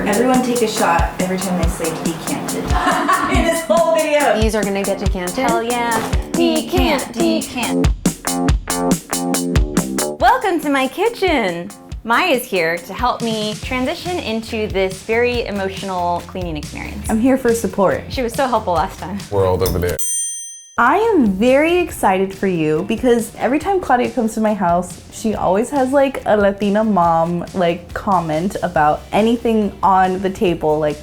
Everyone take a shot every time they say decanted. In this whole video. These are gonna get decanted. Hell yeah. Decant. Welcome to my kitchen. Maya's here to help me transition into this very emotional cleaning experience. I'm here for support. She was so helpful last time. World over there. I am very excited for you because every time Claudia comes to my house, she always has like a Latina mom like comment about anything on the table, like,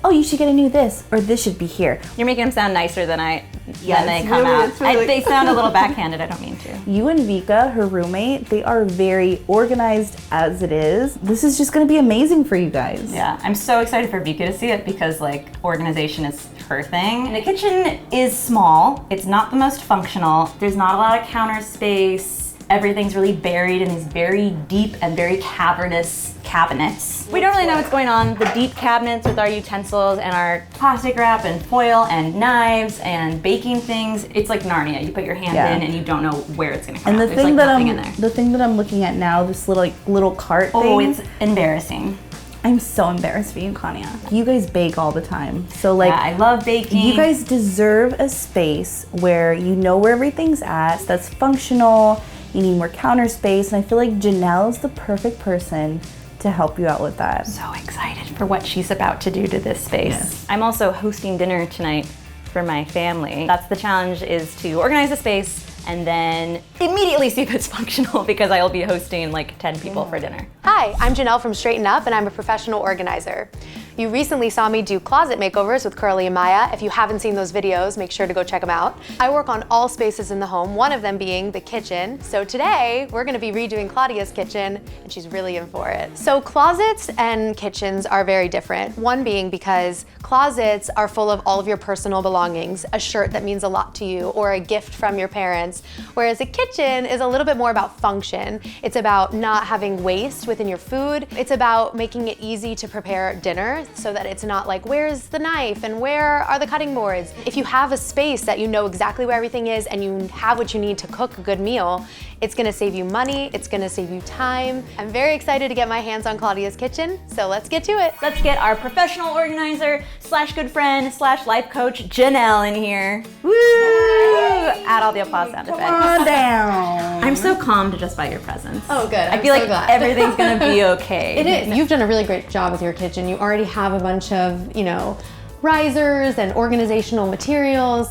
oh, you should get a new this, or this should be here. You're making them sound nicer than they come really, out. really... They sound a little backhanded, I don't mean to. You and Vika, her roommate, they are very organized as it is. This is just gonna be amazing for you guys. Yeah, I'm so excited for Vika to see it because like organization is her thing. And the kitchen is small. It's not the most functional. There's not a lot of counter space. Everything's really buried in these very deep and very cavernous cabinets. We don't really know what's going on. The deep cabinets with our utensils and our plastic wrap and foil and knives and baking things. It's like Narnia. You put your hand in and you don't know where it's gonna come and out. the There's thing like that nothing in there. the thing that I'm looking at now, this little cart thing. Oh, it's embarrassing. I'm so embarrassed for you, Claudia. You guys bake all the time. So like, Yeah, I love baking. you guys deserve a space where you know where everything's at, that's functional. You need more counter space, and I feel like Janelle is the perfect person to help you out with that. So excited for what she's about to do to this space. Yes. I'm also hosting dinner tonight for my family. That's the challenge, is to organize the space and then immediately see if it's functional because I'll be hosting like 10 people for dinner. Hi, I'm Janelle from Straighten Up, and I'm a professional organizer. You recently saw me do closet makeovers with Curly and Maya. If you haven't seen those videos, make sure to go check them out. I work on all spaces in the home, one of them being the kitchen. So today, we're gonna be redoing Claudia's kitchen, and she's really in for it. So closets and kitchens are very different. One being because closets are full of all of your personal belongings, a shirt that means a lot to you, or a gift from your parents. Whereas a kitchen is a little bit more about function. It's about not having waste within your food. It's about making it easy to prepare dinner so that it's not like, where's the knife and where are the cutting boards? If you have a space that you know exactly where everything is and you have what you need to cook a good meal, it's gonna save you money, it's gonna save you time. I'm very excited to get my hands on Claudia's kitchen, so let's get to it. Let's get our professional organizer / good friend / life coach, Janelle, in here. Woo! Add all the applause sound effects. Come on down. I'm so calmed just by your presence. Oh, good. I feel like everything's gonna be okay. It is. You've done a really great job with your kitchen. You already have a bunch of, risers and organizational materials,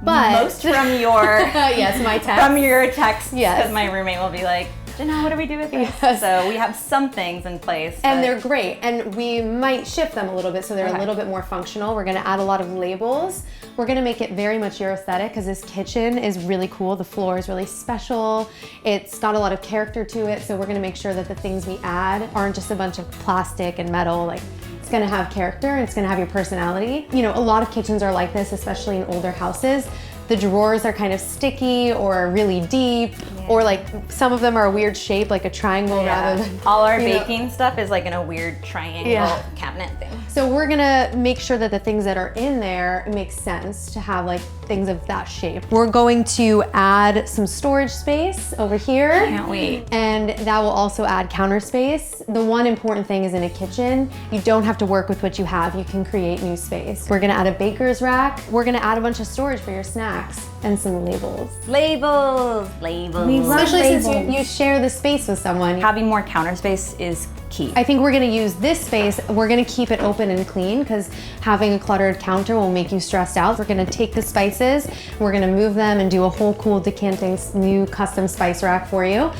but Most from your yes, my text. from your text, Yes. because my roommate will be like, Janelle, what do we do with this? Yes. So we have some things in place. And but- they're great, and we might shift them a little bit so they're Okay. a little bit more functional. We're gonna add a lot of labels. We're gonna make it very much your aesthetic because this kitchen is really cool. The floor is really special. It's got a lot of character to it, so we're gonna make sure that the things we add aren't just a bunch of plastic and metal. Like, it's gonna have character and it's gonna have your personality. A lot of kitchens are like this, especially in older houses. The drawers are kind of sticky or really deep, or like some of them are a weird shape, like a triangle rather than all our you know. baking stuff is like in a weird triangle cabinet thing. So we're gonna make sure that the things that are in there make sense to have like things of that shape. We're going to add some storage space over here. Can't wait. And that will also add counter space. The one important thing is in a kitchen, you don't have to work with what you have. You can create new space. We're gonna add a baker's rack. We're gonna add a bunch of storage for your snacks and some labels. Labels. Especially since you share the space with someone. Having more counter space is key. I think we're gonna use this space, we're gonna keep it open and clean because having a cluttered counter will make you stressed out. We're gonna take the spices, we're gonna move them and do a whole cool decanting new custom spice rack for you.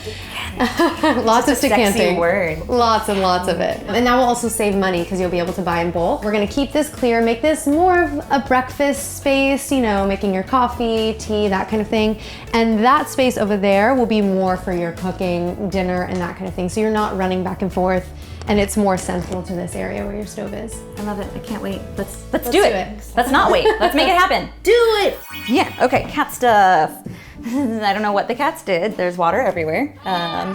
Lots of decanting. Sexy word. Lots and lots of it. And that will also save money because you'll be able to buy in bulk. We're gonna keep this clear, make this more of a breakfast space, making your coffee, tea, that kind of thing. And that space over there will be more for your cooking, dinner, and that kind of thing. So you're not running back and forth, and it's more central to this area where your stove is. I love it. I can't wait. Let's do it. Let's not wait. Let's make it happen. Do it. Yeah. Okay. Cat stuff. I don't know what the cats did. There's water everywhere.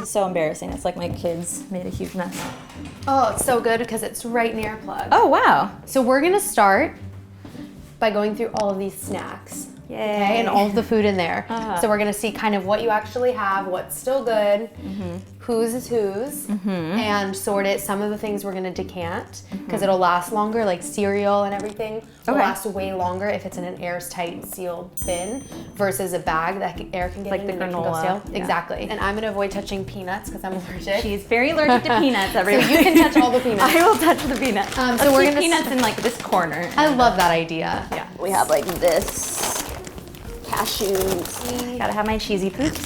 So embarrassing. It's like my kids made a huge mess. Oh, it's so good because it's right near a plug. Oh wow. So we're gonna start by going through all of these snacks. Yay. Okay, and all of the food in there. So we're gonna see kind of what you actually have, what's still good. whose is whose and sort it. Some of the things we're gonna decant because it'll last longer, like cereal and everything will last way longer if it's in an airtight sealed bin versus a bag that air can get Like in the and it can go granola. stale. Yeah. Exactly. And I'm gonna avoid touching peanuts because I'm allergic. She's very allergic to peanuts, everyone. So you can touch all the peanuts. I will touch the peanuts. So Let's we're keep gonna peanuts in like this corner. I love that idea. Yeah. We have like this, cashews. Gotta have my cheesy poops,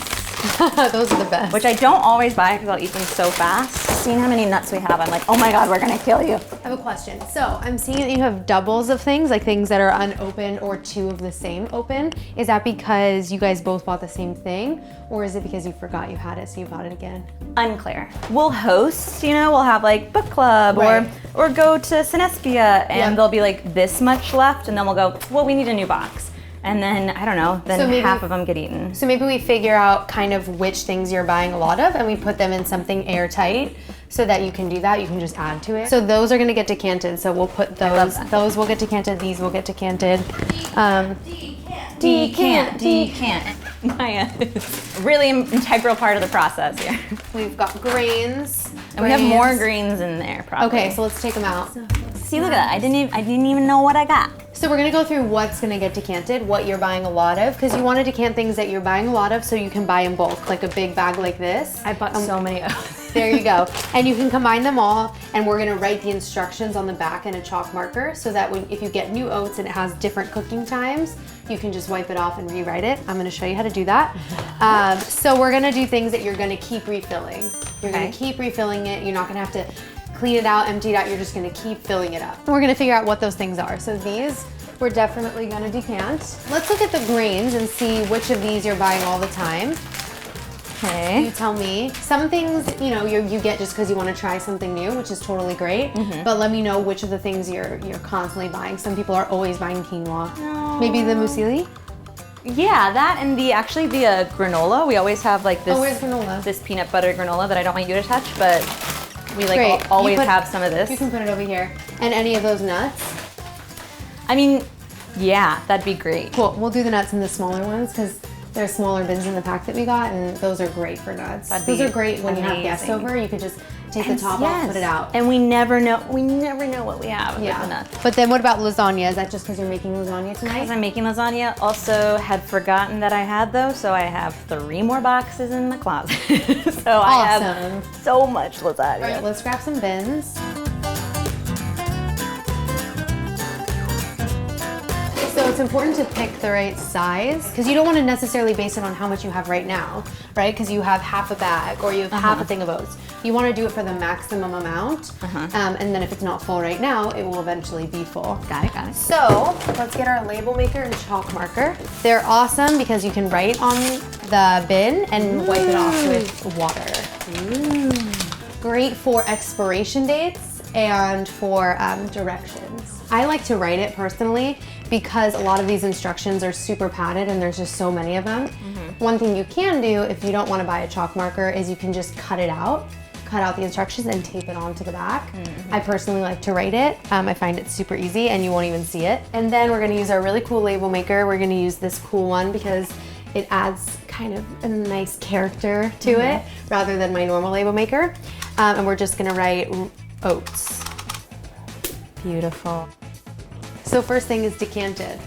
Those are the best. which I don't always buy because I'll eat them so fast. Seeing how many nuts we have, I'm like, oh my God, we're gonna kill you. I have a question. So I'm seeing that you have doubles of things, like things that are unopened or two of the same open. Is that because you guys both bought the same thing? Or is it because you forgot you had it, so you bought it again? Unclear. We'll host, we'll have like book club Right. or go to Cinespia and Yep. there'll be like this much left and then we'll go, well, we need a new box. And then, I don't know, then So maybe- half of them get eaten. So maybe we figure out kind of which things you're buying a lot of and we put them in something airtight so that you can do that. You can just add to it. So those are gonna get decanted. So we'll put love those, that. those will get decanted, these will get decanted. Decant. Maya is a really integral part of the process here. We've got grains. And we have more greens in there, probably. Okay, so let's take them out. See, look at that. I didn't even know what I got. So we're gonna go through what's gonna get decanted, what you're buying a lot of, because you want to decant things that you're buying a lot of so you can buy in bulk, like a big bag like this. I bought so many oats. There you go. And you can combine them all, and we're gonna write the instructions on the back in a chalk marker so that if you get new oats and it has different cooking times, you can just wipe it off and rewrite it. I'm gonna show you how to do that. So we're gonna do things that you're gonna keep refilling. You're gonna keep refilling it. You're not gonna have to clean it out, empty it out. You're just gonna keep filling it up. And we're gonna figure out what those things are. So these, we're definitely gonna decant. Let's look at the grains and see which of these you're buying all the time. You Okay. tell me. Some things, you get just because you want to try something new, which is totally great. But let me know which of the things you're constantly buying. Some people are always buying quinoa. No. Maybe the muesli. Yeah, that and the granola. We always have like this. Oh, where's granola? This peanut butter granola that I don't want you to touch, but we like Great. always You put- have some of this. You can put it over here. And any of those nuts. I mean, yeah, that'd be great. Cool. We'll do the nuts in the smaller ones because there are smaller bins in the pack that we got, and those are great for nuts. That'd Those be are great when you have guests amazing. over. You could just take the top off, put it out. And we never know what we have with the Yeah. nuts. But then what about lasagna? Is that just because you're making lasagna tonight? Because I'm making lasagna, also had forgotten that I had those, so I have 3 more boxes in the closet. So I have Awesome. so much lasagna. All right, let's grab some bins. So it's important to pick the right size because you don't want to necessarily base it on how much you have right now, right? Because you have half a bag or you have half a thing of oats. You want to do it for the maximum amount, and then if it's not full right now, it will eventually be full. Got it. So let's get our label maker and chalk marker. They're awesome because you can write on the bin and wipe it off with water. Great for expiration dates and for directions. I like to write it personally because a lot of these instructions are super padded and there's just so many of them. One thing you can do if you don't want to buy a chalk marker is you can just cut out the instructions and tape it onto the back. I personally like to write it. I find it super easy and you won't even see it. And then we're gonna use our really cool label maker. We're gonna use this cool one because it adds kind of a nice character to it rather than my normal label maker. And we're just gonna write oats. Beautiful. So first thing is decanted.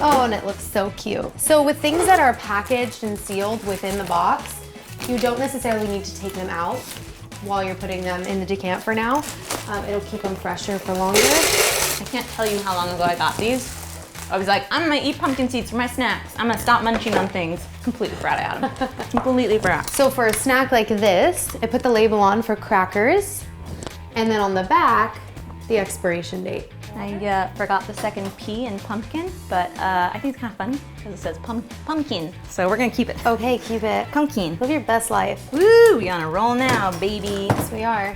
Oh, and it looks so cute. So with things that are packaged and sealed within the box, you don't necessarily need to take them out while you're putting them in the decant for now. It'll keep them fresher for longer. I can't tell you how long ago I got these. I was like, I'm gonna eat pumpkin seeds for my snacks. I'm gonna stop munching on things. Completely forgot I had them. Completely forgot. So for a snack like this, I put the label on for crackers, and then on the back, the expiration date. I forgot the second P in pumpkin, but I think it's kind of fun because it says pumpkin. So we're gonna keep it. Okay, keep it. Pumpkin. Live your best life. Woo! We on a roll now, baby. Yes, we are.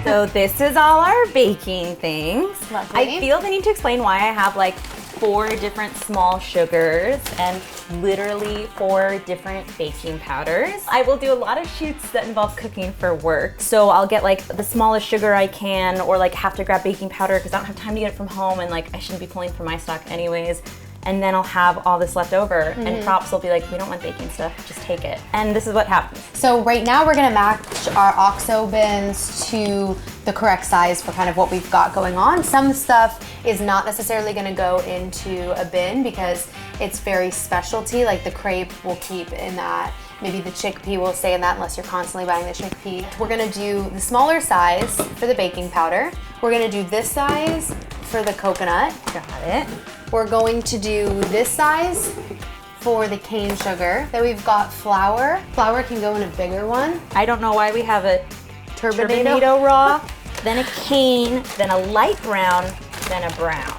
So this is all our baking things. Lovely. I feel the need to explain why I have like 4 different small sugars and literally 4 different baking powders. I will do a lot of shoots that involve cooking for work. So I'll get like the smallest sugar I can or like have to grab baking powder because I don't have time to get it from home and like I shouldn't be pulling from my stock anyways. and then I'll have all this left over, and props will be like, we don't want baking stuff, just take it. And this is what happens. So right now we're gonna match our OXO bins to the correct size for kind of what we've got going on. Some stuff is not necessarily gonna go into a bin because it's very specialty, like the crepe will keep in that. Maybe the chickpea will stay in that unless you're constantly buying the chickpea. We're gonna do the smaller size for the baking powder. We're gonna do this size for the coconut. Got it. We're going to do this size for the cane sugar. Then we've got flour. Flour can go in a bigger one. I don't know why we have a Turbinado. turbinado raw, then a cane, then a light brown, then a brown.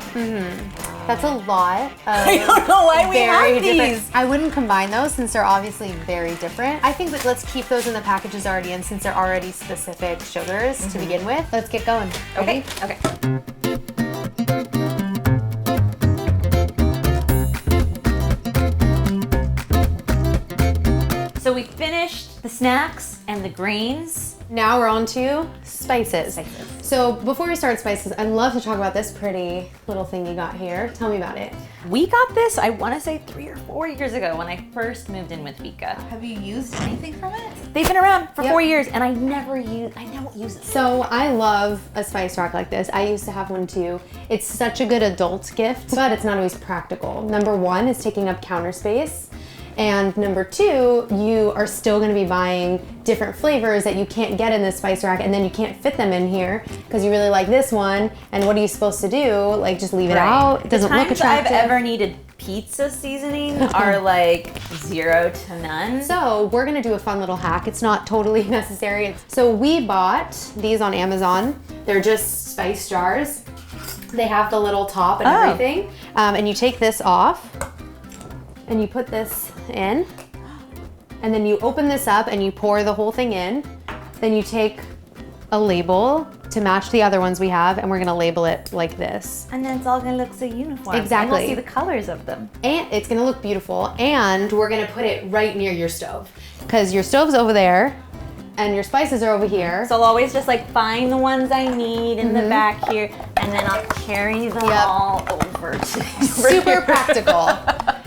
That's a lot. I don't know why we have these. I wouldn't combine those since they're obviously very different. I think that let's keep those in the packages already in since they're already specific sugars to begin with. Let's get going. Okay, Ready? okay. So we finished the snacks and the grains. Now we're on to spices. So before we start spices, I'd love to talk about this pretty little thing you got here. Tell me about it. We got this, I want to say 3 or 4 years ago when I first moved in with Vika. Have you used anything from it? They've been around for Yep. 4 years and I don't use it. So I love a spice rack like this. I used to have one too. It's such a good adult gift, but it's not always practical. Number one is taking up counter space. And number two, you are still gonna be buying different flavors that you can't get in this spice rack, and then you can't fit them in here because you really like this one, and what are you supposed to do? Like just leave it out? It doesn't look The times attractive. I've ever needed pizza seasoning are like 0 to none. So we're gonna do a fun little hack. It's not totally necessary. So we bought these on Amazon. They're just spice jars. They have the little top and everything. And you take this off and you put this in, and then you open this up and you pour the whole thing in. Then you take a label to match the other ones we have, and we're gonna label it like this. And then it's all gonna look so uniform. Exactly. And we'll see the colors of them. And it's gonna look beautiful, and we're gonna put it right near your stove because your stove's over there and your spices are over here. So I'll always just like find the ones I need in the back here, and then I'll carry them all over to Super practical.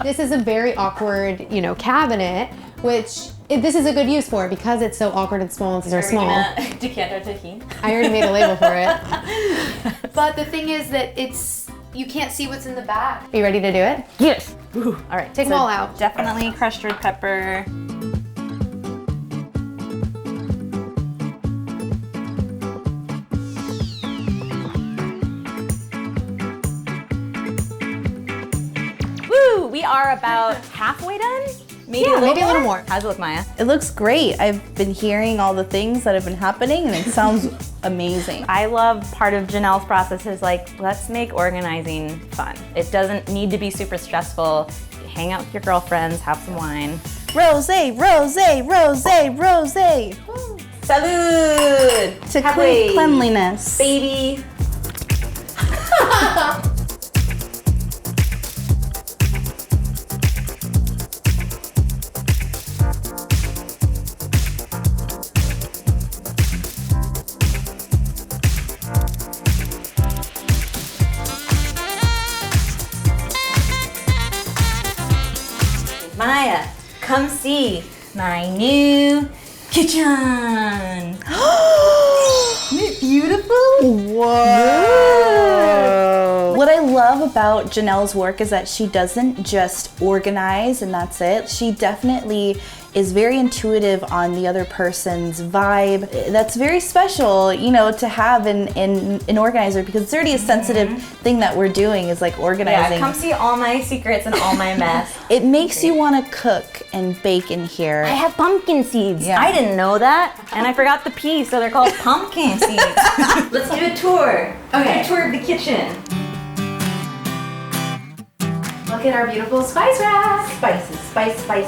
This is a very awkward, cabinet, which this is a good use for because it's so awkward and small and they're small. Decanter tahini. I already made a label for it. But the thing is that you can't see what's in the back. Are you ready to do it? Yes. Ooh. All right. Take them all out. Definitely crushed red pepper. Woo! We are about halfway done. Maybe Yeah, maybe a little more. How's it look, Maya? It looks great. I've been hearing all the things that have been happening and it sounds amazing. I love part of Janelle's process is like, let's make organizing fun. It doesn't need to be super stressful. Hang out with your girlfriends, have some wine. Rose, rose, rose, rose. Salud! To Halfway. cleanliness. Baby. Maya, come see my new kitchen. Isn't it beautiful? Whoa. What I love about Janelle's work is that she doesn't just organize and that's it. She definitely is very intuitive on the other person's vibe. That's very special, to have in an organizer because it's already a sensitive thing that we're doing is like organizing. Yeah, come see all my secrets and all my mess. It makes you want to cook and bake in here. I have pumpkin seeds. Yeah. I didn't know that. And I forgot the P, so they're called pumpkin seeds. Let's do a tour. Okay. A tour of the kitchen. Look at our beautiful spice rack. Spices,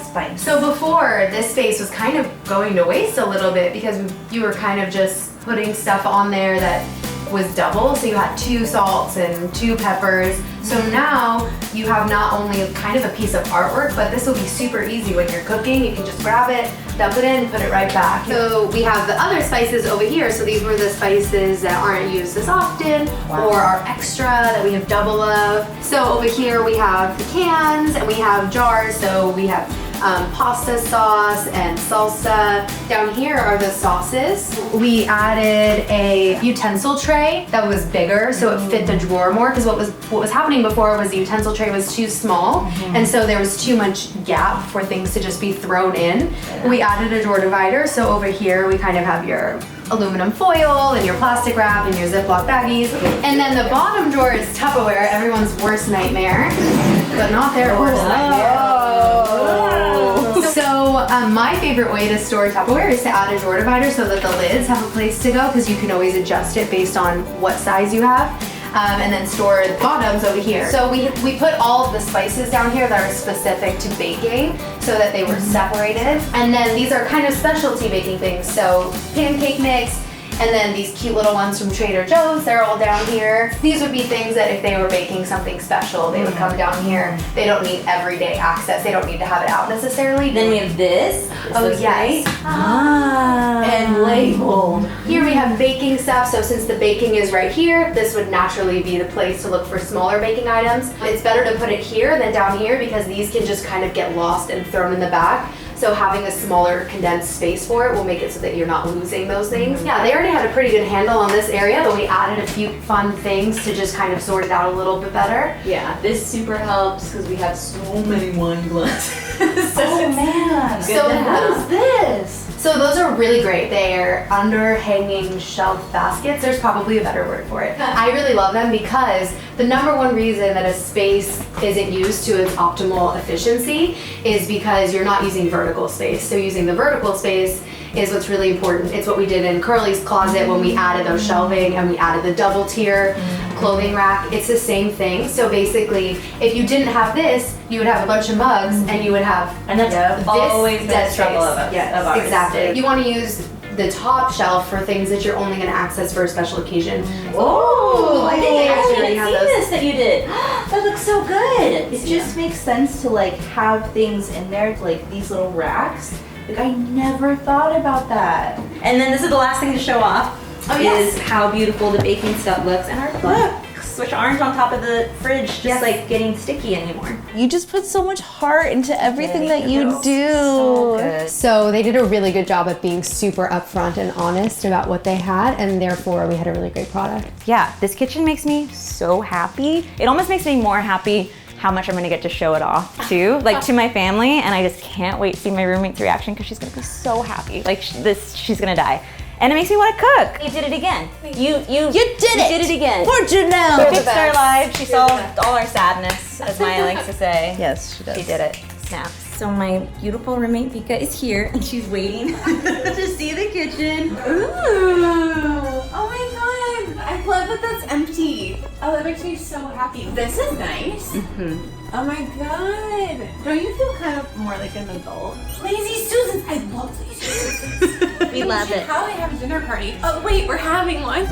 spice. So before, this space was kind of going to waste a little bit because you were kind of just putting stuff on there that was double, so you had 2 salts and 2 peppers. So now you have not only kind of a piece of artwork, but this will be super easy when you're cooking. You can just grab it, dump it in, put it right back. So we have the other spices over here. So these were the spices that aren't used as often or are extra that we have double of. So over here we have the cans and we have jars. So we have pasta sauce and salsa. Down here are the sauces. We added a utensil tray that was bigger so it fit the drawer more, because what was happening before was the utensil tray was too small and so there was too much gap for things to just be thrown in. We added a drawer divider, so over here we kind of have your aluminum foil and your plastic wrap and your Ziploc baggies. And then the bottom drawer is Tupperware, everyone's worst nightmare, but not their worst nightmare. So my favorite way to store Tupperware is to add a drawer divider so that the lids have a place to go, because you can always adjust it based on what size you have. And then store the bottoms over here. So we put all of the spices down here that are specific to baking so that they were separated. And then these are kind of specialty baking things. So pancake mix, and then these cute little ones from Trader Joe's, they're all down here. These would be things that if they were baking something special, they would come down here. They don't need everyday access. They don't need to have it out necessarily. Then we have this. Oh yes. And labeled. Here we have baking stuff, so since the baking is right here, this would naturally be the place to look for smaller baking items. It's better to put it here than down here because these can just kind of get lost and thrown in the back. So having a smaller condensed space for it will make it so that you're not losing those things. Yeah, they already had a pretty good handle on this area, but we added a few fun things to just kind of sort it out a little bit better. Yeah, this super helps because we have so many wine glasses. Oh man. So What is this? So those are really great. They're underhanging shelf baskets. There's probably a better word for it. I really love them because the #1 reason that a space isn't used to its optimal efficiency is because you're not using vertical space. So using the vertical space is what's really important. It's what we did in Curly's closet when we added those shelving and we added the double tier clothing rack. It's the same thing. So basically, if you didn't have this, you would have a bunch of mugs and you would have And that's always been a struggle of us. Yes, of ours. exactly. You want to use the top shelf for things that you're only going to access for a special occasion. Oh, I think they actually I have didn't see those. this that you did. That looks so good. It just makes sense to like have things in there, like these little racks. Like I never thought about that. And then this is the last thing to show off. Oh, yes. Is how beautiful the baking stuff looks, and our books, which aren't on top of the fridge, just Yes. like getting sticky anymore. You just put so much heart into everything that you do. So good. So they did a really good job at being super upfront and honest about what they had, and therefore we had a really great product. Yeah, this kitchen makes me so happy. It almost makes me more happy how much I'm gonna get to show it off too, like to my family, and I just can't wait to see my roommate's reaction because she's gonna be so happy. Like she's gonna die. And it makes me want to cook. You did it again. You did it again. For Janelle. She fixed our lives. She solved all our sadness, as Maya likes to say. Yes, she does. She did it. Snap. So my beautiful roommate Vika is here, and she's waiting to see the kitchen. Ooh! Oh my god! I love that that's empty. Oh, that makes me so happy. This is nice. Oh my god! Don't you feel kind of more like an adult? Lazy Susans! I love Lazy Susans. We love it. How they have a dinner party. Oh wait, we're having one.